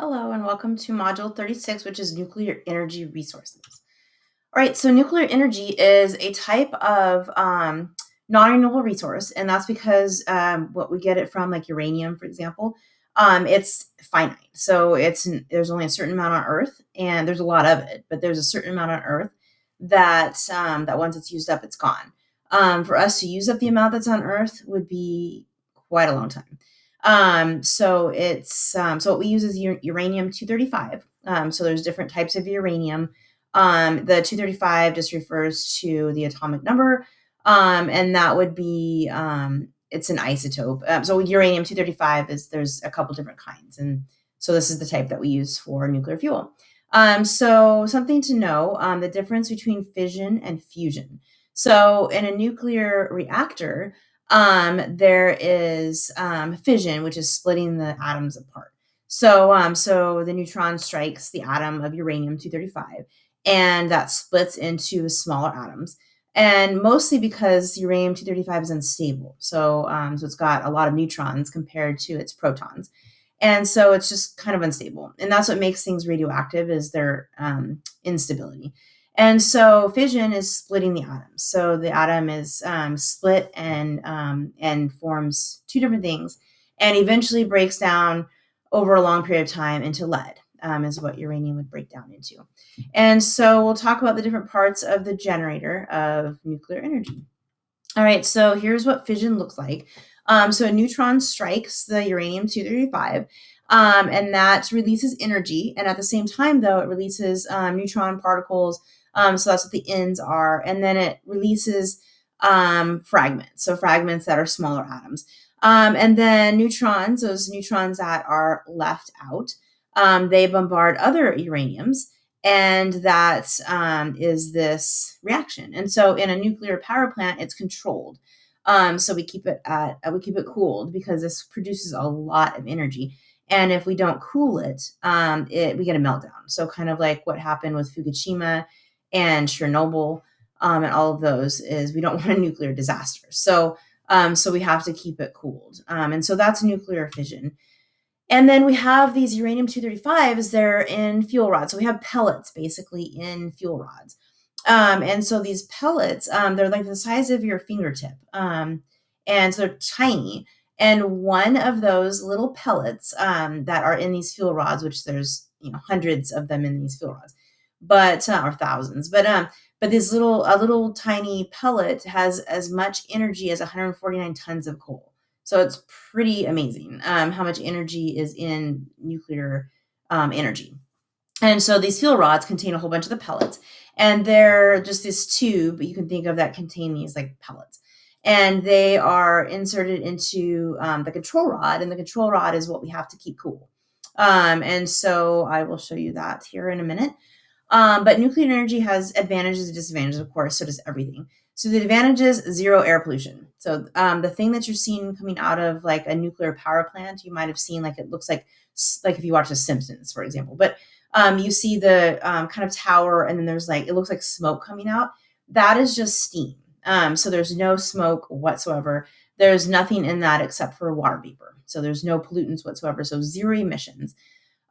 Hello and welcome to Module 36, which is nuclear energy resources. All right, so nuclear energy is a type of non-renewable resource, and that's because what we get it from, like uranium, for example, it's finite. So there's only a certain amount on Earth, and there's a lot of it, but there's a certain amount on Earth that once it's used up, it's gone. For us to use up the amount that's on Earth would be quite a long time. So what we use is uranium 235. So there's different types of uranium. The 235 just refers to the atomic number, and that would be it's an isotope. So uranium 235 there's a couple different kinds, and so this is the type that we use for nuclear fuel. So something to know: the difference between fission and fusion. So in a nuclear reactor, there is fission, which is splitting the atoms apart. So the neutron strikes the atom of uranium 235, and that splits into smaller atoms. And mostly because uranium 235 is unstable, so it's got a lot of neutrons compared to its protons, and so it's just kind of unstable. And that's what makes things radioactive is their instability. And so fission is splitting the atom. So the atom is split and forms two different things, and eventually breaks down over a long period of time into lead, is what uranium would break down into. And so we'll talk about the different parts of the generator of nuclear energy. All right, so here's what fission looks like. So a neutron strikes the uranium 235, and that releases energy. And at the same time, though, it releases neutron particles. So that's what the ends are. And then it releases fragments, so fragments that are smaller atoms. And then neutrons, those neutrons that are left out, they bombard other uraniums, and that is this reaction. And so in a nuclear power plant, it's controlled. So we keep it cooled because this produces a lot of energy. And if we don't cool it, we get a meltdown. So kind of like what happened with Fukushima and Chernobyl, and all of those is we don't want a nuclear disaster. So we have to keep it cooled. And so that's nuclear fission. And then we have these uranium 235s, they're in fuel rods. So we have pellets basically in fuel rods. And so these pellets, they're like the size of your fingertip. And so they're tiny. And one of those little pellets that are in these fuel rods, which there's hundreds of them in these fuel rods, but or thousands, but this a little tiny pellet has as much energy as 149 tons of coal. So it's pretty amazing how much energy is in nuclear energy. And so these fuel rods contain a whole bunch of the pellets, and they're just this tube you can think of that contain these like pellets. And they are inserted into the control rod, and the control rod is what we have to keep cool. And so I will show you that here in a minute. But nuclear energy has advantages and disadvantages, of course, so does everything. So the advantages: zero air pollution. So the thing that you're seeing coming out of like a nuclear power plant, you might have seen like it looks like if you watch The Simpsons, for example. But you see the kind of tower, and then there's like it looks like smoke coming out. That is just steam. So there's no smoke whatsoever. There's nothing in that except for water vapor. So there's no pollutants whatsoever. So zero emissions.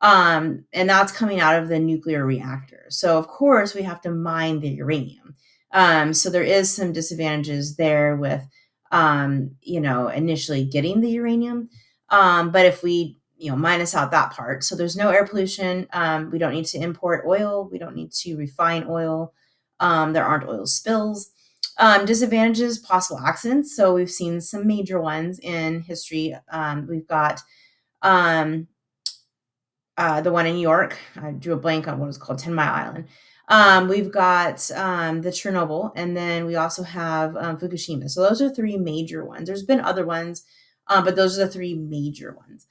And that's coming out of the nuclear reactor. So of course we have to mine the uranium. So there is some disadvantages there with, initially getting the uranium. But if we, minus out that part, so there's no air pollution. We don't need to import oil. We don't need to refine oil. There aren't oil spills. Disadvantages: possible accidents. So we've seen some major ones in history. We've got the one in New York. I drew a blank on what it's called, 10 Mile Island. We've got the Chernobyl, and then we also have Fukushima. So those are three major ones. There's been other ones, but those are the three major ones.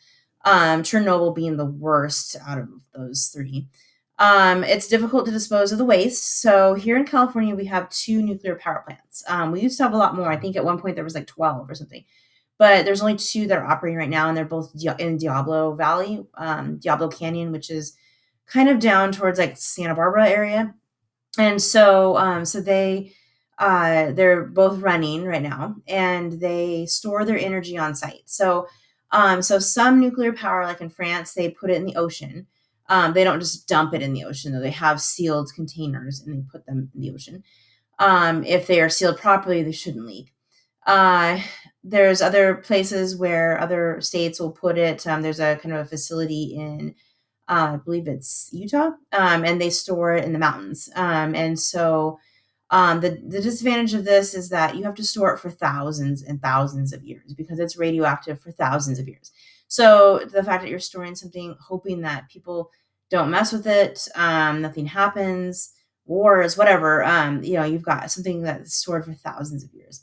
Chernobyl being the worst out of those three. It's difficult to dispose of the waste. So here in California, we have 2 nuclear power plants. We used to have a lot more. I think at one point there was like 12 or something. But there's only 2 that are operating right now, and they're both in Diablo Valley, Diablo Canyon, which is kind of down towards like Santa Barbara area. And so they're both running right now, and they store their energy on site. So So some nuclear power, like in France, they put it in the ocean. They don't just dump it in the ocean, though. They have sealed containers and they put them in the ocean. If they are sealed properly, they shouldn't leak. Uh, there's other places where other states will put it. There's a kind of a facility in, I believe it's Utah, and they store it in the mountains. And so the disadvantage of this is that you have to store it for thousands and thousands of years because it's radioactive for thousands of years. So the fact that you're storing something, hoping that people don't mess with it, nothing happens, wars, whatever, you've got something that's stored for thousands of years.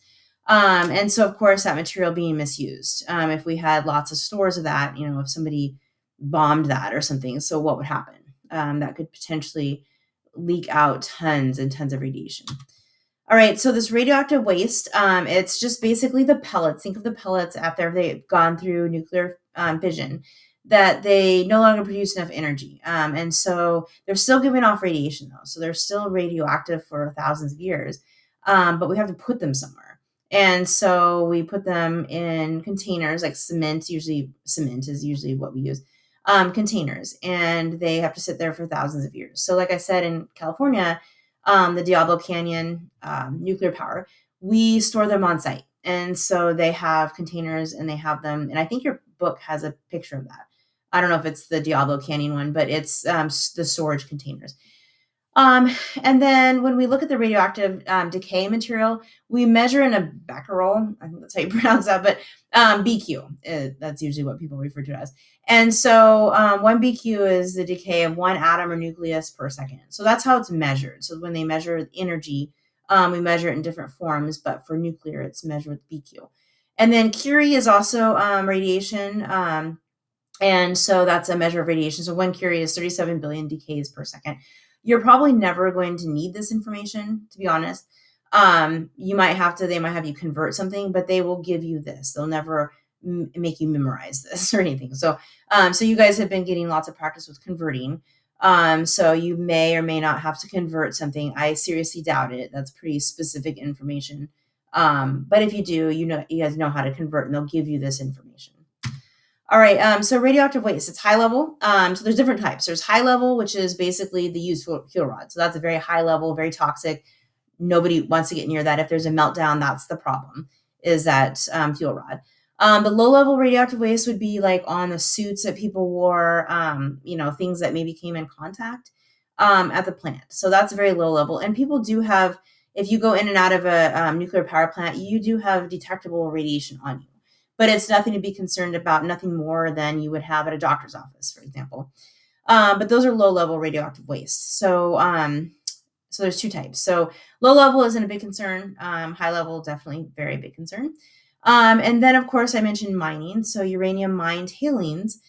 And so, of course, that material being misused. If we had lots of stores of that, if somebody bombed that or something, so what would happen? That could potentially leak out tons and tons of radiation. All right, so this radioactive waste, it's just basically the pellets. Think of the pellets after they've gone through nuclear fission, that they no longer produce enough energy. And so they're still giving off radiation, though. So they're still radioactive for thousands of years, but we have to put them somewhere. And so we put them in containers like cement. Usually, cement is usually what we use. Containers, and they have to sit there for thousands of years. So, like I said, in California, the Diablo Canyon nuclear power, we store them on site. And so they have containers and they have them. And I think your book has a picture of that. I don't know if it's the Diablo Canyon one, but it's the storage containers. And then when we look at the radioactive decay material, we measure in a becquerel. I think that's how you pronounce that, but BQ, that's usually what people refer to it as. And so 1 BQ is the decay of one atom or nucleus per second. So that's how it's measured. So when they measure energy, we measure it in different forms, but for nuclear, it's measured with BQ. And then Curie is also radiation. And so that's a measure of radiation. So 1 Curie is 37 billion decays per second. You're probably never going to need this information, to be honest. They might have you convert something, but they will give you this. They'll never make you memorize this or anything. So you guys have been getting lots of practice with converting. So you may or may not have to convert something. I seriously doubt it. That's pretty specific information. But if you do, you guys know how to convert, and they'll give you this information. All right, so radioactive waste, it's high level. So there's different types. There's high level, which is basically the used fuel rod. So that's a very high level, very toxic. Nobody wants to get near that. If there's a meltdown, that's the problem, is that fuel rod. The low level radioactive waste would be like on the suits that people wore, things that maybe came in contact at the plant. So that's very low level. And people do have, if you go in and out of a nuclear power plant, you do have detectable radiation on you. But it's nothing to be concerned about, nothing more than you would have at a doctor's office, for example. But those are low-level radioactive waste. So there's two types. So low level isn't a big concern. High level, definitely very big concern. And then, of course, I mentioned mining. So uranium mine tailings.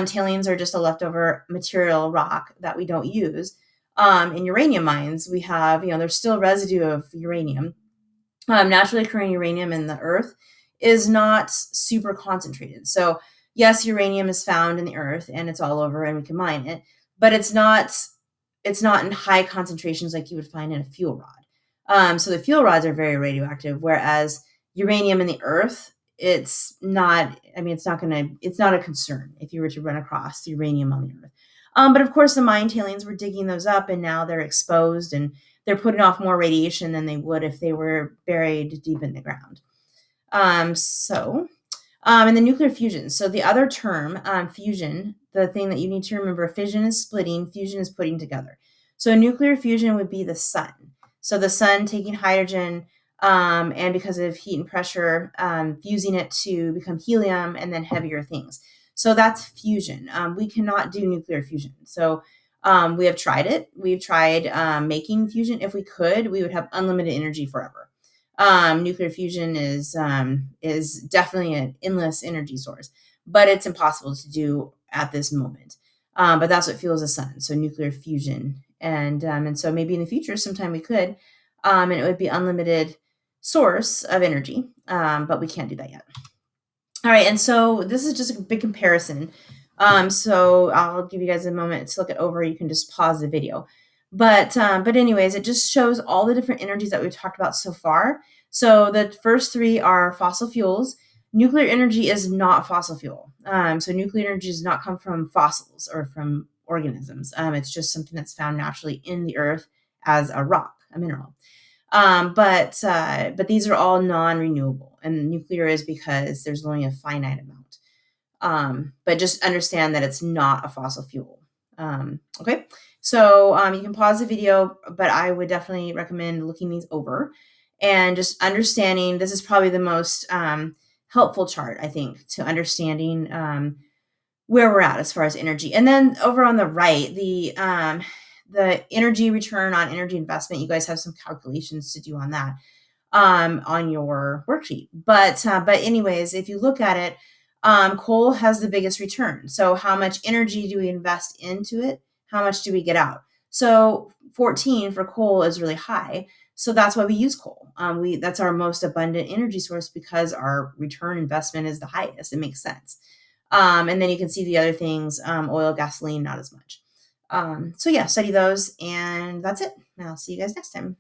Tailings are just a leftover material rock that we don't use. In uranium mines, we have, there's still residue of uranium. Naturally occurring uranium in the earth is not super concentrated. So yes, uranium is found in the earth and it's all over and we can mine it, but it's not in high concentrations like you would find in a fuel rod. So the fuel rods are very radioactive, whereas uranium in the earth, it's not a concern if you were to run across uranium on the earth. But of course the mine tailings, we're digging those up and now they're exposed and they're putting off more radiation than they would if they were buried deep in the ground. And the nuclear fusion. So the other term, fusion, the thing that you need to remember, fission is splitting, fusion is putting together. So nuclear fusion would be the sun. So the sun taking hydrogen, and because of heat and pressure, fusing it to become helium and then heavier things. So that's fusion. We cannot do nuclear fusion. So we have tried it. We've tried making fusion. If we could, we would have unlimited energy forever. Nuclear fusion is definitely an endless energy source, but it's impossible to do at this moment. But that's what fuels the sun. So nuclear fusion, and so maybe in the future, sometime we could, and it would be unlimited source of energy, but we can't do that yet. All right, and so this is just a big comparison. So I'll give you guys a moment to look it over. You can just pause the video. But anyways, it just shows all the different energies that we've talked about so far. So the first three are fossil fuels. Nuclear energy is not fossil fuel. So nuclear energy does not come from fossils or from organisms. It's just something that's found naturally in the earth as a rock, a mineral. But these are all non-renewable, and nuclear is because there's only a finite amount. But just understand that it's not a fossil fuel. Okay, so you can pause the video, but I would definitely recommend looking these over and just understanding. This is probably the most helpful chart, I think, to understanding where we're at as far as energy. And then over on the right, the energy return on energy investment. You guys have some calculations to do on that on your worksheet. But anyways, if you look at it, coal has the biggest return. So how much energy do we invest into it? How much do we get out? So 14 for coal is really high. So that's why we use coal. That's our most abundant energy source because our return investment is the highest. It makes sense. And then you can see the other things, oil, gasoline, not as much. So yeah, study those, and that's it. I'll see you guys next time.